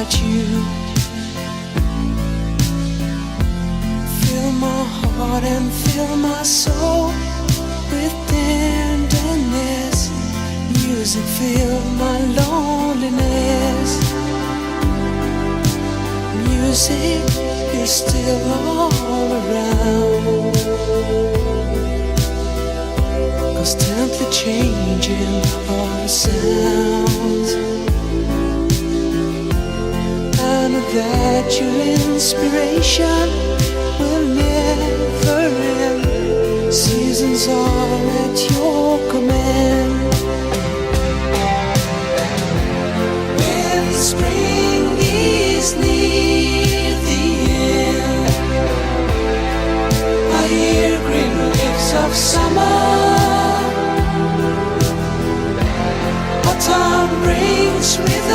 about you. Fill my heart and fill my soul with tenderness. Music filled my loneliness. Music is still all around, constantly changing all the sounds. I know that your inspiration will never end. Seasons are at your command. When spring is near the end, I hear green leaves of summer. Autumn brings with